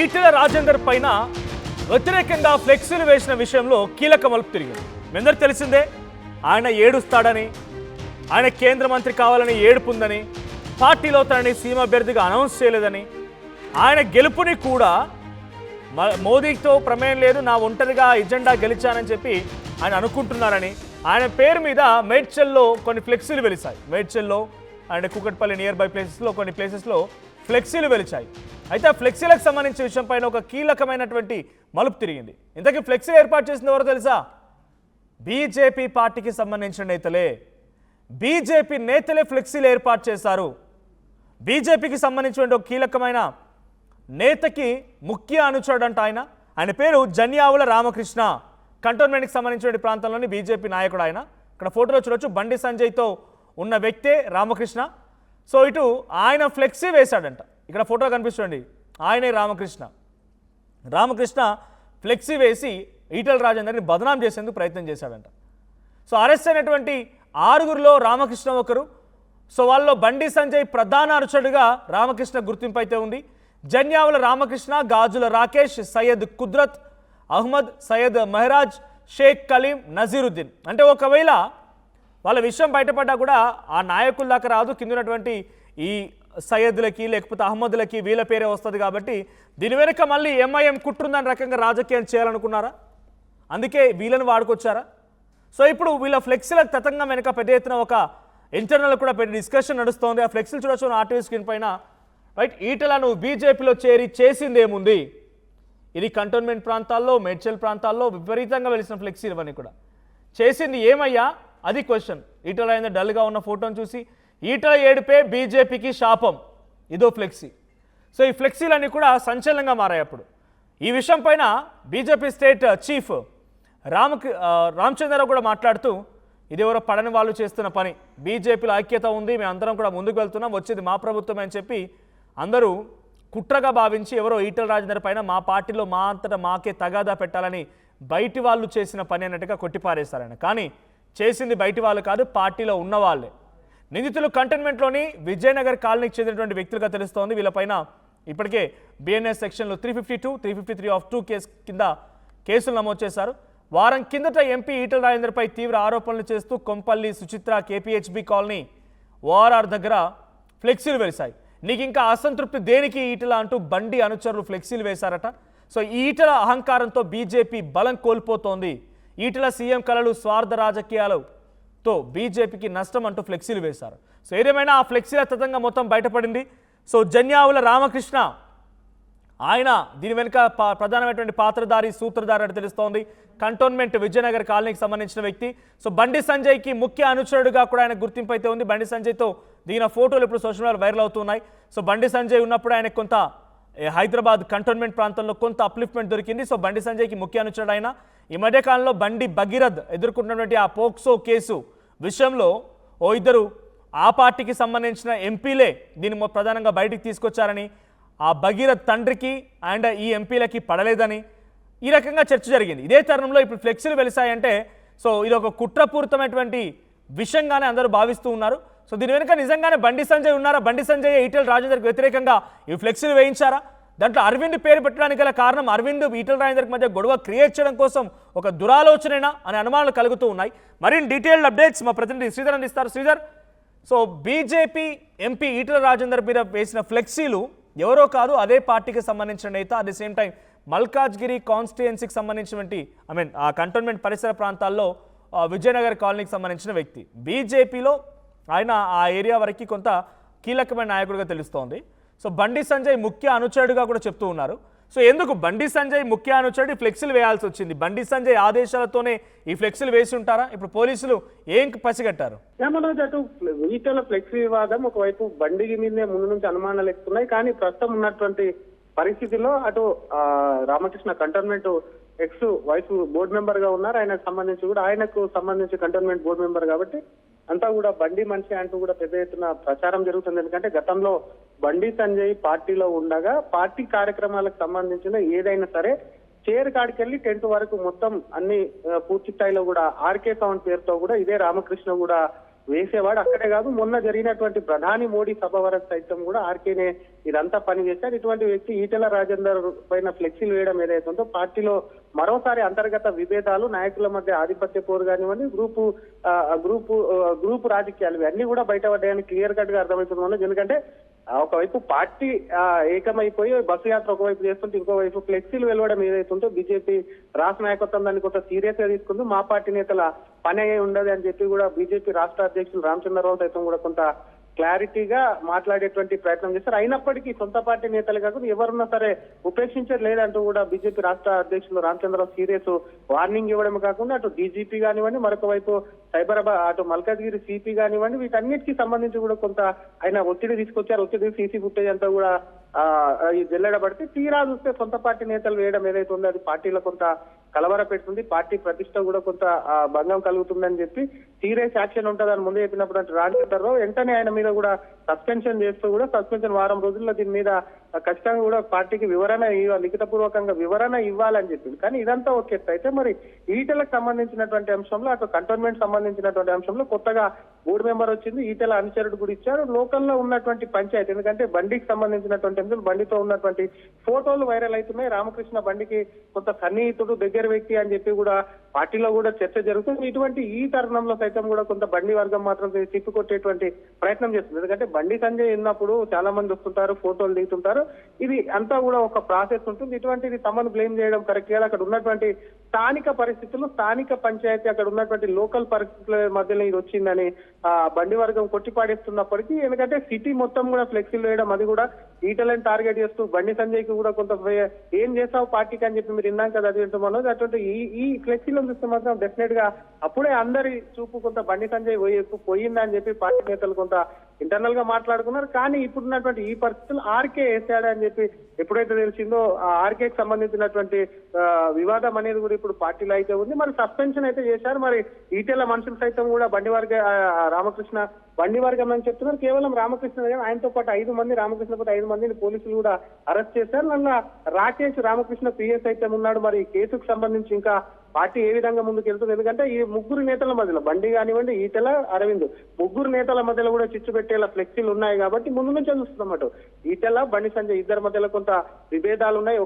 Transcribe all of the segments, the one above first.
ఈటెల రాజేందర్ పైన వ్యతిరేకంగా ఫ్లెక్సీలు వేసిన విషయంలో కీలక మలుపు తిరిగింది. మీ అందరికి తెలిసిందే, ఆయన ఏడుస్తాడని, ఆయన కేంద్ర మంత్రి కావాలని ఏడుపుందని, పార్టీలో తనని సీఎం అభ్యర్థిగా అనౌన్స్ చేయలేదని, ఆయన గెలుపుని కూడా మోదీతో ప్రమేయం లేదు, నా ఒంటరిగా ఎజెండా గెలిచానని చెప్పి ఆయన అనుకుంటున్నారని, ఆయన పేరు మీద మేడ్చల్లో కొన్ని ఫ్లెక్సీలు వెలిశాయి. మేడ్చల్లో అండ్ కూకట్పల్లి నియర్ బై ప్లేసెస్లో కొన్ని ప్లేసెస్లో ఫ్లెక్సీలు వెలిచాయి. అయితే ఆ ఫ్లెక్సీలకు సంబంధించిన విషయం పైన ఒక కీలకమైనటువంటి మలుపు తిరిగింది. ఇంతకీ ఫ్లెక్సీలు ఏర్పాటు చేసింది ఎవరో తెలుసా? బీజేపీ పార్టీకి సంబంధించిన నేతలే. బీజేపీ నేతలే ఫ్లెక్సీలు ఏర్పాటు చేశారు. బీజేపీకి సంబంధించిన ఒక కీలకమైన నేతకి ముఖ్య అనుచరుడంట ఆయన పేరు జన్యావుల రామకృష్ణ. కంటోన్మెంట్కి సంబంధించిన ప్రాంతంలోని బీజేపీ నాయకుడు ఆయన. ఇక్కడ ఫోటోలో చూడొచ్చు, బండి సంజయ్తో ఉన్న వ్యక్తే రామకృష్ణ. సో ఇటు ఆయన ఫ్లెక్సీ వేశాడంట. ఇక్కడ ఫోటో కనిపిస్తుంది, ఆయనే రామకృష్ణ ఫ్లెక్సీ వేసి ఈటెల రాజేందర్ని బదనాం చేసేందుకు ప్రయత్నం చేశాడంట. సో అరెస్ట్ అయినటువంటి 6గురిలో రామకృష్ణ ఒకరు. సో వాళ్ళలో బండి సంజయ్ ప్రధాన అనుచరుడుగా రామకృష్ణ గుర్తింపు అయితే ఉంది. జన్యావుల రామకృష్ణ, గాజుల రాకేష్, సయ్యద్ కుద్రత్ అహ్మద్, సయ్యద్ మెహరాజ్, షేక్ కలీం, నజీరుద్దీన్. అంటే ఒకవేళ వాళ్ళ విషయం బయటపడ్డా కూడా ఆ నాయకుల దాకా రాదు, కిందటువంటి ఈ సయ్యద్లకి లేకపోతే అహ్మద్లకి వీళ్ళ పేరే వస్తుంది. కాబట్టి దీని వెనుక మళ్ళీ ఎంఐఎం కుట్రుందని రకంగా రాజకీయం చేయాలనుకున్నారా? అందుకే వీళ్ళని వాడుకొచ్చారా? సో ఇప్పుడు వీళ్ళ ఫ్లెక్సీలకు తతంగం వెనుక పెద్ద ఎత్తున ఒక ఇంటర్నల్ కూడా పెద్ద డిస్కషన్ నడుస్తోంది. ఆ ఫ్లెక్సీలు చూడొచ్చు ఆర్టీవీ స్క్రీన్ పైన. రైట్, ఈటెల నువ్వు బీజేపీలో చేరి చేసిందేముంది? ఇది కంటోన్మెంట్ ప్రాంతాల్లో, మేడ్చల్ ప్రాంతాల్లో విపరీతంగా వెలిసిన ఫ్లెక్సీలు ఇవన్నీ కూడా. చేసింది ఏమయ్యా? అది క్వశ్చన్. ఈటెల అయిన డల్గా ఉన్న ఫోటోను చూసి ఈటెల ఏడుపే బీజేపీకి శాపం, ఇదో ఫ్లెక్సీ. సో ఈ ఫ్లెక్సీలన్నీ కూడా సంచలనంగా మారాయి. అప్పుడు ఈ విషయం పైన బీజేపీ స్టేట్ చీఫ్ రామచంద్రరావు కూడా మాట్లాడుతూ, ఇది ఎవరో పడని వాళ్ళు చేస్తున్న పని, బీజేపీలో ఐక్యత ఉంది, మేము అందరం కూడా ముందుకు వెళ్తున్నాం, వచ్చేది మా ప్రభుత్వం అని చెప్పి అందరూ కుట్రగా భావించి ఎవరో ఈటెల రాజేందర్ పైన మా పార్టీలో మా అంతటా మాకే తగాదా పెట్టాలని బయటి వాళ్ళు చేసిన పని అన్నట్టుగా కొట్టిపారేశారని. కానీ చేసింది బయటి వాళ్ళు కాదు, పార్టీలో ఉన్న వాళ్ళే. నిందితులు కంటోన్మెంట్లోని విజయనగర్ కాలనీకి చెందినటువంటి వ్యక్తులుగా తెలుస్తోంది. వీళ్ళపైన ఇప్పటికే బిఎన్ఎస్ సెక్షన్లో 352, 353 ఆఫ్ 2 కేసు కింద కేసులు నమోదు చేశారు. వారం కిందట ఎంపీ ఈటెల రాజేందర్పై తీవ్ర ఆరోపణలు చేస్తూ Kompally Suchitra KPHB colony ORR దగ్గర ఫ్లెక్సీలు వెలిశాయి. నీకు ఇంకా అసంతృప్తి దేనికి ఈటెల అంటూ బండి అనుచరులు ఫ్లెక్సీలు వేశారట. సో ఈటెల అహంకారంతో బీజేపీ బలం కోల్పోతోంది. ఈటెల సీఎం కలలు స్వార్థ రాజకీయాలతో బీజేపీకి నష్టం అంటూ ఫ్లెక్సీలు వేశారు. సో ఏదేమైనా ఆ ఫ్లెక్సీల తతంగా మొత్తం బయటపడింది. సో జన్యావుల రామకృష్ణ ఆయన దీని వెనుక ప్రధానమైనటువంటి పాత్రధారి, సూత్రధారి అని తెలుస్తోంది. కంటోన్మెంట్ విజయనగర్ కాలనీకి సంబంధించిన వ్యక్తి. సో బండి సంజయ్కి ముఖ్య అనుచరుడుగా కూడా ఆయన గుర్తింపు అయితే ఉంది. బండి సంజయ్తో దిగిన ఫోటోలు ఇప్పుడు సోషల్ మీడియాలో వైరల్ అవుతున్నాయి. సో బండి సంజయ్ ఉన్నప్పుడు ఆయన కొంత హైదరాబాద్ కంటోన్మెంట్ ప్రాంతంలో కొంత అప్లిఫ్ట్మెంట్ దొరికింది. సో బండి సంజయ్కి ముఖ్య అనుచరుడు ఆయన. ఈ మధ్యకాలంలో బండి భగీరథ్ ఎదుర్కొంటున్నటువంటి ఆ పోక్సో కేసు విషయంలో ఇద్దరు ఆ పార్టీకి సంబంధించిన ఎంపీలే దీన్ని ప్రధానంగా బయటికి తీసుకొచ్చారని, ఆ భగీరథ్ తండ్రికి అండ్ ఈ ఎంపీలకి పడలేదని ఈ రకంగా చర్చ జరిగింది. ఇదే తరుణంలో ఇప్పుడు ఫ్లెక్సీలు వెలిసాయంటే సో ఇది ఒక కుట్రపూరితమైనటువంటి విషయంగానే అందరూ భావిస్తూ ఉన్నారు. సో దీని వెనుక నిజంగానే బండి సంజయ్ ఉన్నారా? బండి సంజయ్ ఈటెల రాజేందర్కి వ్యతిరేకంగా ఈ ఫ్లెక్సీలు వేయించారా? దాంట్లో అరవింద్ పేరు పెట్టడానికి గల కారణం అరవింద్ ఈటెల రాజేందర్కి మధ్య గొడవ క్రియేట్ చేయడం కోసం ఒక దురాలోచనేనా అనే అనుమానాలు కలుగుతూ ఉన్నాయి. మరిన్ని డీటెయిల్డ్ అప్డేట్స్ మా ప్రతినిధి శ్రీధర్ అందిస్తారు. Sridhar, so BJP MP Etela Rajender మీద వేసిన ఫ్లెక్సీలు ఎవరో కాదు, అదే పార్టీకి సంబంధించిన నేత, at the same time Malkajgiri కాన్స్టిట్యుయెన్సీకి సంబంధించినటువంటి ఆ కంటోన్మెంట్ పరిసర ప్రాంతాల్లో విజయనగర్ కాలనీకి సంబంధించిన వ్యక్తి. బీజేపీలో ఆయన ఆ ఏరియా వరకు కొంత కీలకమైన నాయకుడిగా తెలుస్తోంది. సో బండి సంజయ్ ముఖ్య అనుచరుడుగా కూడా చెప్తూ ఉన్నారు. సో ఎందుకు బండి సంజయ్ ముఖ్య అనుచరుడు ఫ్లెక్సీలు వేయాల్సి వచ్చింది? బండి సంజయ్ ఆదేశాలతోనే ఈ ఫ్లెక్సీలు వేసి ఉంటారా? ఇప్పుడు పోలీసులు ఏం పసిగట్టారు? అటు ఈటెల ఫ్లెక్సీ వివాదం ఒకవైపు బండి మీదే ముందు నుంచి అనుమానాలు ఎక్కుతున్నాయి. కానీ ప్రస్తుతం ఉన్నటువంటి పరిస్థితిలో అటు Ramakrishna cantonment ex vice board member గా ఉన్నారు. ఆయనకు సంబంధించి కంటోన్మెంట్ బోర్డు మెంబర్ కాబట్టి అంతా కూడా బండి మనిషి అంటూ కూడా పెద్ద ఎత్తున ప్రచారం జరుగుతుంది. ఎందుకంటే గతంలో బండి సంజయ్ పార్టీలో ఉండగా పార్టీ కార్యక్రమాలకు సంబంధించిన ఏదైనా సరే చైర్ కాడికి వెళ్ళి టెంట్ వరకు మొత్తం అన్ని పూర్తి స్థాయిలో కూడా ఆర్కే సౌండ్ పేరుతో కూడా ఇదే రామకృష్ణ కూడా వేసేవాడు. అక్కడే కాదు, మొన్న జరిగినటువంటి ప్రధాని మోడీ సభ వరకు సైతం కూడా ఆర్కేనే ఇదంతా పని చేశాడు. ఇటువంటి వ్యక్తి ఈటెల రాజేందర్ పైన ఫ్లెక్సీలు వేయడం ఏదైతే ఉందో పార్టీలో మరోసారి అంతర్గత విభేదాలు, నాయకుల మధ్య ఆధిపత్య పోరు కానివ్వండి, గ్రూపు రాజకీయాలు ఇవన్నీ కూడా బయటపడ్డాయని క్లియర్ కట్ గా అర్థమవుతుంది. ఎందుకంటే ఒకవైపు పార్టీ ఏకమైపోయి బస్సు యాత్ర ఒకవైపు చేస్తుంటే ఇంకోవైపు ఫ్లెక్సీలు వెలవడం ఏదైతుందో బీజేపీ రాష్ట్ర నాయకత్వం దాన్ని కొంత సీరియస్ గా తీసుకుంది. మా పార్టీ నేతల పని అయ్యే ఉండదు అని చెప్పి కూడా బీజేపీ రాష్ట్ర అధ్యక్షులు రామచంద్రరావు సైతం కూడా కొంత క్లారిటీగా మాట్లాడేటువంటి ప్రయత్నం చేస్తారు. అయినప్పటికీ సొంత పార్టీ నేతలు కాకుండా ఎవరున్నా సరే ఉపేక్షించలేదంటూ కూడా బీజేపీ రాష్ట్ర అధ్యక్షులు రామచంద్రరావు సీరియస్ వార్నింగ్ ఇవ్వడం కాకుండా అటు డీజీపీ కానివ్వండి, మరొక వైపు సైబరాబాద్ అటు మల్కాజ్గిరి సిపి కానివ్వండి, వీటన్నిటికీ సంబంధించి కూడా కొంత ఆయన ఒత్తిడి తీసుకొచ్చారు. ఒత్తిడి సీసీ ఫుటేజ్ అంతా కూడా జల్లెడబడితే తీరా చూస్తే సొంత పార్టీ నేతలు వేయడం ఏదైతే ఉందో అది పార్టీలో కొంత కలవర పెడుతుంది, పార్టీ ప్రతిష్ట కూడా కొంత భంగం కలుగుతుందని చెప్పి సీరియస్ యాక్షన్ ఉంటుందని ముందే చెప్పినప్పుడు అంటే రామచంద్రరావు వెంటనే ఆయన మీద కూడా సస్పెన్షన్ చేస్తూ కూడా సస్పెన్షన్ వారం రోజుల్లో దీని మీద ఖచ్చితంగా కూడా పార్టీకి లిఖితపూర్వకంగా వివరణ ఇవ్వాలని చెప్పింది. కానీ ఇదంతా ఒక ఎత్తు అయితే మరి ఈటెలకు సంబంధించినటువంటి అంశంలో అటు కంటోన్మెంట్ సంబంధించినటువంటి అంశంలో కొత్తగా బోర్డు మెంబర్ వచ్చింది. ఈటెల అనుచరుడు కూడా ఇచ్చారు. లోకల్లో ఉన్నటువంటి పంచాయతీ, ఎందుకంటే బండికి సంబంధించినటువంటి అంశాలు, బండితో ఉన్నటువంటి ఫోటోలు వైరల్ అవుతున్నాయి. రామకృష్ణ బండికి కొంత సన్నిహితుడు, దగ్గర వ్యక్తి అని చెప్పి కూడా పార్టీలో కూడా చర్చ జరుగుతుంది. ఇటువంటి ఈ తరుణంలో సైతం కూడా కొంత బండి వర్గం మాత్రం తిప్పికొట్టేటువంటి ప్రయత్నం చేస్తుంది. ఎందుకంటే బండి సంజయ్ ఉన్నప్పుడు చాలా మంది వస్తుంటారు, ఫోటోలు దిగుతుంటారు. ఇది అంతా కూడా ఒక ప్రాసెస్ ఉంటుంది. ఇటువంటిది తమను బ్లేమ్ చేయడం కరెక్ట్ కాదు. అక్కడ ఉన్నటువంటి స్థానిక పరిస్థితులు, స్థానిక పంచాయతీ, అక్కడ ఉన్నటువంటి లోకల్ పరిస్థితుల మధ్యలో ఇది వచ్చిందని బండి వర్గం కొట్టిపాడేస్తున్నప్పటికీ, ఎందుకంటే సిటీ మొత్తం కూడా ఫ్లెక్సీలు వేయడం, అది కూడా ఈటలను టార్గెట్ చేస్తూ బండి సంజయ్ కి కూడా కొంత ఏం చేస్తావు పార్టీకి అని చెప్పి మీరు విన్నాం కదా, అది వింటున్నాను. అటువంటి ఈ ఫ్లెక్సీలో చూస్తే మాత్రం డెఫినెట్ గా అప్పుడే అందరి చూపు కొంత బండి సంజయ్ పోయిందని చెప్పి పార్టీ నేతలు కొంత ఇంటర్నల్ గా మాట్లాడుకున్నారు. కానీ ఇప్పుడున్నటువంటి ఈ పరిస్థితులు ఆర్కే వేసాడు అని చెప్పి ఎప్పుడైతే తెలిసిందో ఆ ఆర్కేకి సంబంధించినటువంటి వివాదం అనేది కూడా ఇప్పుడు పార్టీలో అయితే ఉంది. మరి సస్పెన్షన్ అయితే చేశారు. మరి ఈటెల మనుషులు సైతం కూడా రామకృష్ణ బండి వర్గం అని చెప్తున్నారు. కేవలం రామకృష్ణ ఆయనతో పాటు 5 మంది, రామకృష్ణ పాటు 5 మందిని పోలీసులు కూడా అరెస్ట్ చేశారు. నల్ల రాకేష్ రామకృష్ణ పిఎస్ అయితే ఉన్నాడు. మరి ఈ కేసుకు సంబంధించి ఇంకా పార్టీ ఏ విధంగా ముందుకు వెళ్తుంది? ఎందుకంటే ఈ ముగ్గురు నేతల మధ్యలో బండి కానివ్వండి, ఈటెల, అరవింద్ ముగ్గురు నేతల మధ్యలో కూడా చిచ్చు పెట్టేలా ఫ్లెక్సీలు ఉన్నాయి కాబట్టి ముందు నుంచే చూస్తున్నాం. ఈటెల, బండి సంజయ్ ఇద్దరి మధ్యలో కొంత విభేదాలు ఉన్నాయి.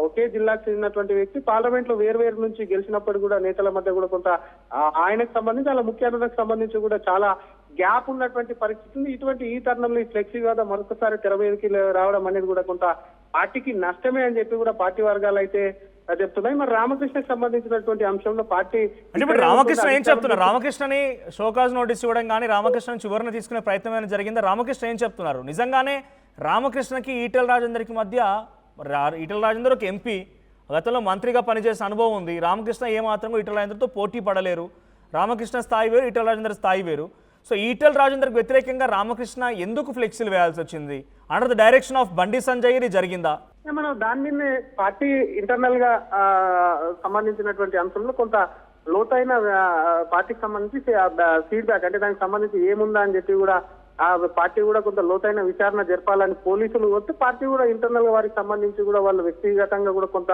ఒకే జిల్లాకు చెందినటువంటి వ్యక్తి పార్లమెంట్ లో వేరు నుంచి గెలిచినప్పుడు కూడా నేతల మధ్య కూడా కొంత ఆయనకు సంబంధించి అలా ముఖ్య అతిథికి సంబంధించి కూడా చాలా గ్యాప్ ఉన్నటువంటి పరిస్థితి ఉంది. ఇటువంటి ఈ తరుణంలో ఈ ఫ్లెక్సీ వివాదం మరొకసారి తెర మీదకి రావడం అనేది కూడా కొంత పార్టీకి నష్టమే అని చెప్పి కూడా పార్టీ వర్గాలు అయితే చెప్తున్నాయి. మరి రామకృష్ణకి సంబంధించినటువంటి అంశంలో పార్టీ అంటే ఇప్పుడు రామకృష్ణ ఏం చెప్తున్నారు? రామకృష్ణని షోకాజ్ నోటీస్ ఇవ్వడం కానీ రామకృష్ణ చివరిని తీసుకునే ప్రయత్నం ఏమైనా జరిగిందా? రామకృష్ణ ఏం చెప్తున్నారు? నిజంగానే రామకృష్ణకి ఈటెల రాజేందర్కి మధ్య, ఈటెల రాజేందర్ ఒక ఎంపీ, గతంలో మంత్రిగా పనిచేసిన అనుభవం ఉంది. రామకృష్ణ ఏమాత్రం ఈటెల రాజేందర్తో పోటీ పడలేరు. రామకృష్ణ స్థాయి వేరు, ఈటెల రాజేందర్ స్థాయి వేరు. సో ఈటెల రాజేందర్కి వ్యతిరేకంగా రామకృష్ణ ఎందుకు ఫ్లెక్సీలు వేయాల్సి వచ్చింది? Under the direction of Bandi Sanjay ఇది జరిగిందా? మనం దాని మీద పార్టీ ఇంటర్నల్ గా సంబంధించినటువంటి అంశంలో కొంత లోతైన పార్టీకి సంబంధించి ఫీడ్బ్యాక్, అంటే దానికి సంబంధించి ఏముందా అని చెప్పి కూడా ఆ పార్టీ కూడా కొంత లోతైన విచారణ జరపాలని పోలీసులు వస్తే పార్టీ కూడా ఇంటర్నల్ గా వారికి సంబంధించి కూడా వాళ్ళు వ్యక్తిగతంగా కూడా కొంత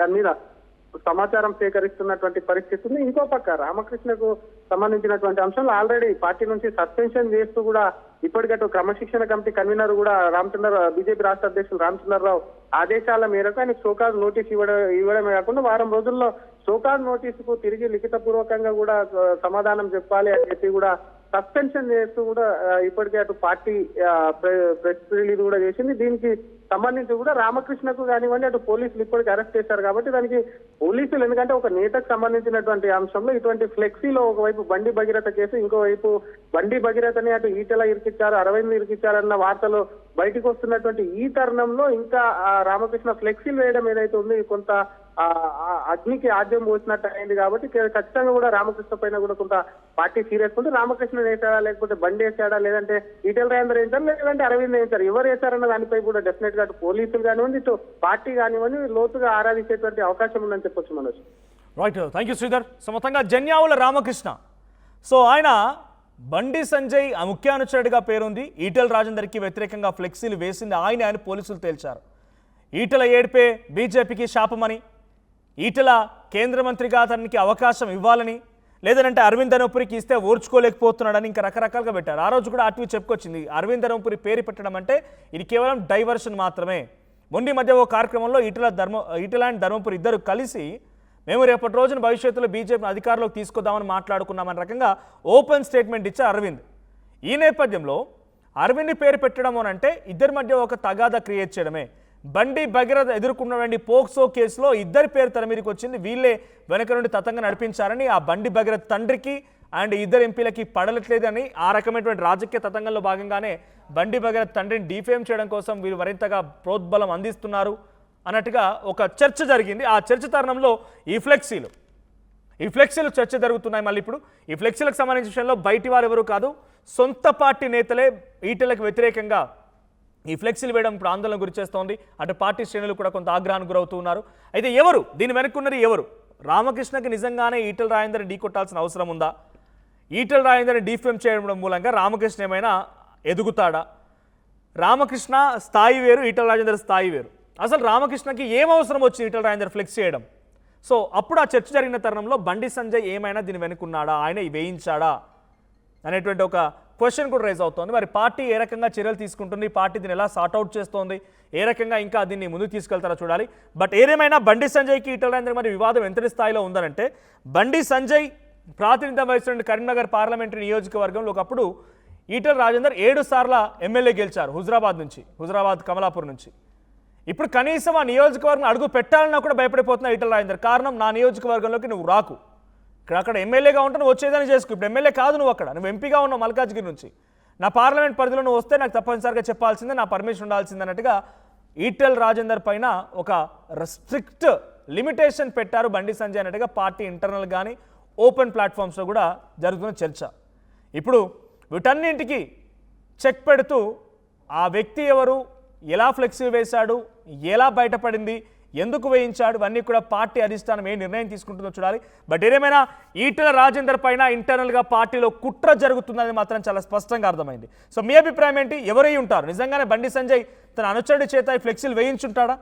దాని మీద సమాచారం సేకరిస్తున్నటువంటి పరిస్థితి ఉంది. ఇంకో పక్క రామకృష్ణకు సంబంధించినటువంటి అంశాలు ఆల్రెడీ పార్టీ నుంచి సస్పెన్షన్ చేస్తూ కూడా ఇప్పటికట్టు క్రమశిక్షణ కమిటీ కన్వీనర్ కూడా బీజేపీ రాష్ట్ర అధ్యక్షులు రామచంద్రరావు ఆదేశాల మేరకు ఆయన షోకాజ్ నోటీస్ ఇవ్వడమే కాకుండా వారం రోజుల్లో షోకాజ్ నోటీసుకు తిరిగి లిఖితపూర్వకంగా కూడా సమాధానం చెప్పాలి అని చెప్పి కూడా సస్పెన్షన్ చేస్తూ కూడా ఇప్పటికే అటు పార్టీ ప్రెస్ రిలీజ్ కూడా చేసింది. దీనికి సంబంధించి కూడా రామకృష్ణకు కానివ్వండి అటు పోలీసులు ఇప్పటికీ అరెస్ట్ చేశారు కాబట్టి దానికి పోలీసులు, ఎందుకంటే ఒక నేతకు సంబంధించినటువంటి అంశంలో ఇటువంటి ఫ్లెక్సీలో ఒకవైపు బండి భగీరథ కేసు, ఇంకోవైపు బండి భగీరథని అటు ఈటెల ఇరికిచ్చారు, అరవింద్ ఇరికిచ్చారన్న వార్తలు బయటకు వస్తున్నటువంటి ఈ తరుణంలో ఇంకా రామకృష్ణ ఫ్లెక్సీలు వేయడం ఏదైతే ఉంది కొంత అగ్నికి ఆద్యం పోసినట్టు అయింది. కాబట్టి ఖచ్చితంగా కూడా రామకృష్ణ పైన కూడా కొంత పార్టీ సీరియస్ ఉంది. రామకృష్ణ వేసాడా, లేకపోతే బండి వేసాడా, లేదంటే ఈటెల రాజేందర్ వేసారు, లేదంటే అరవింద్ వేసారు, ఎవరు వేశారన్న దానిపై కూడా డెఫినెట్ గా పోలీసులు కానివ్వండి ఇటు పార్టీ కానివ్వండి లోతుగా ఆరాధించేటువంటి అవకాశం ఉందని చెప్పొచ్చు Manoj. Right, thank you Sridhar. So మొత్తంగా జన్యావుల రామకృష్ణ, సో ఆయన బండి సంజయ్ ముఖ్య అనుచరుడిగా పేరుంది. ఈటెల రాజేందర్కి వ్యతిరేకంగా ఫ్లెక్సీలు వేసింది ఆయన పోలీసులు తేల్చారు. ఈటెల ఏడ్పే బీజేపీకి శాపమని, ఈటెల కేంద్ర మంత్రిగా అతనికి అవకాశం ఇవ్వాలని, లేదంటే అరవింద్ ధర్మపురికి ఇస్తే ఓర్చుకోలేకపోతున్నాడని ఇంకా రకరకాలుగా పెట్టారు. ఆ రోజు కూడా ఆర్టీవీ చెప్పుకొచ్చింది అరవింద్ ధర్మపురి పేరు పెట్టడం అంటే ఇది కేవలం డైవర్షన్ మాత్రమే. మొండి మధ్య ఓ కార్యక్రమంలో ఈటెల అండ్ ధర్మపురి ఇద్దరు కలిసి మేము రేపటి రోజున భవిష్యత్తులో బీజేపీని అధికారంలోకి తీసుకొద్దామని మాట్లాడుకున్నామని రకంగా ఓపెన్ స్టేట్మెంట్ ఇచ్చారు అరవింద్. ఈ నేపథ్యంలో అరవింద్ పేరు పెట్టడం అంటే ఇద్దరి మధ్య ఒక తగాదా క్రియేట్ చేయడమే. బండి భగీరథ ఎదుర్కొన్నటువంటి పోక్సో కేసులో ఇద్దరి పేరు తెర మీదకి వచ్చింది. వీళ్ళే వెనక నుండి తతంగా నడిపించారని ఆ బండి భగీరథ తండ్రికి అండ్ ఇద్దరు ఎంపీలకి పడలట్లేదని ఆ రకమైనటువంటి రాజకీయ తతంగంలో భాగంగానే బండి భగీరథ తండ్రిని డిఫేమ్ చేయడం కోసం వీరు మరింతగా ప్రోద్బలం అందిస్తున్నారు అన్నట్టుగా ఒక చర్చ జరిగింది. ఆ చర్చ తరుణంలో ఈ ఫ్లెక్సీలు చర్చ జరుగుతున్నాయి. మళ్ళీ ఇప్పుడు ఈ ఫ్లెక్సీలకు సంబంధించిన విషయంలో బయటి వారు ఎవరు కాదు, సొంత పార్టీ నేతలే ఈటెలకు వ్యతిరేకంగా ఈ ఫ్లెక్సీలు వేయడం ఇప్పుడు ఆందోళన గురి చేస్తోంది. అటు పార్టీ శ్రేణులు కూడా కొంత ఆగ్రహానికి గురవుతున్నారు. అయితే ఎవరు దీని వెనుకున్నది ఎవరు? రామకృష్ణకి నిజంగానే ఈటెల రాజేందర్ని ఢీకొట్టాల్సిన అవసరం ఉందా? ఈటెల రాజేందర్ని డిఫేమ్ చేయడం మూలంగా రామకృష్ణ ఏమైనా ఎదుగుతాడా? రామకృష్ణ స్థాయి వేరు, ఈటెల రాజేందర్ స్థాయి వేరు. అసలు రామకృష్ణకి ఏం అవసరం వచ్చింది ఈటెల రాజేందర్ ఫ్లెక్స్ చేయడం? సో అప్పుడు ఆ చర్చ జరిగిన తరుణంలో బండి సంజయ్ ఏమైనా దీన్ని వెనుకున్నాడా, ఆయన వేయించాడా అనేటువంటి ఒక క్వశ్చన్ కూడా రైజ్ అవుతోంది. మరి పార్టీ ఏ రకంగా చర్యలు తీసుకుంటుంది, పార్టీ దీన్ని ఎలా సార్ట్అవుట్ చేస్తోంది, ఏ రకంగా ఇంకా దీన్ని ముందుకు తీసుకెళ్తారో చూడాలి. బట్ ఏదేమైనా బండి సంజయ్కి ఈటెల రాజేందర్ మరి వివాదం ఎంతటి స్థాయిలో ఉందనంటే, బండి సంజయ్ ప్రాతినిధ్యం వహిస్తున్న కరీంనగర్ పార్లమెంటరీ నియోజకవర్గంలో ఒకప్పుడు ఈటెల రాజేందర్ 7 సార్ల ఎమ్మెల్యే గెలిచారు హుజరాబాద్ కమలాపూర్ నుంచి. ఇప్పుడు కనీసం ఆ నియోజకవర్గం అడుగు పెట్టాలన్నా కూడా భయపడిపోతున్నా ఈటెల రాజేందర్. కారణం, నా నియోజకవర్గంలోకి నువ్వు రాకు, అక్కడ ఎమ్మెల్యేగా ఉంటే నువ్వు వచ్చేదని చేసుకో. ఇప్పుడు ఎమ్మెల్యే కాదు, నువ్వు ఎంపీగా ఉన్నావు మల్కాజ్గిరి నుంచి. నా పార్లమెంట్ పరిధిలో నువ్వు వస్తే నాకు తప్పనిసరిగా చెప్పాల్సిందే, నా పర్మిషన్ ఉండాల్సిందే అన్నట్టుగా ఈటెల రాజేందర్ పైన ఒక స్ట్రిక్ట్ లిమిటేషన్ పెట్టారు బండి సంజయ్ అన్నట్టుగా పార్టీ ఇంటర్నల్ కానీ ఓపెన్ ప్లాట్ఫామ్స్లో కూడా జరుగుతున్న చర్చ. ఇప్పుడు వీటన్నింటికి చెక్ పెడుతూ ఆ వ్యక్తి ఎవరు, ఎలా ఫ్లెక్సీ వేశాడు, ఎలా బయటపడింది, ఎందుకు వేయించాడు, ఇవన్నీ కూడా పార్టీ అధిష్టానం ఏ నిర్ణయం తీసుకుంటుందో చూడాలి. బట్ ఏదేమైనా ఈటెల రాజేందర్ పైన ఇంటర్నల్గా పార్టీలో కుట్ర జరుగుతుందని మాత్రం చాలా స్పష్టంగా అర్థమైంది. సో మీ అభిప్రాయం ఏంటి? ఎవరై ఉంటారు? నిజంగానే బండి సంజయ్ తన అనుచరుడి చేత ఫ్లెక్సీలు వేయించుంటాడా?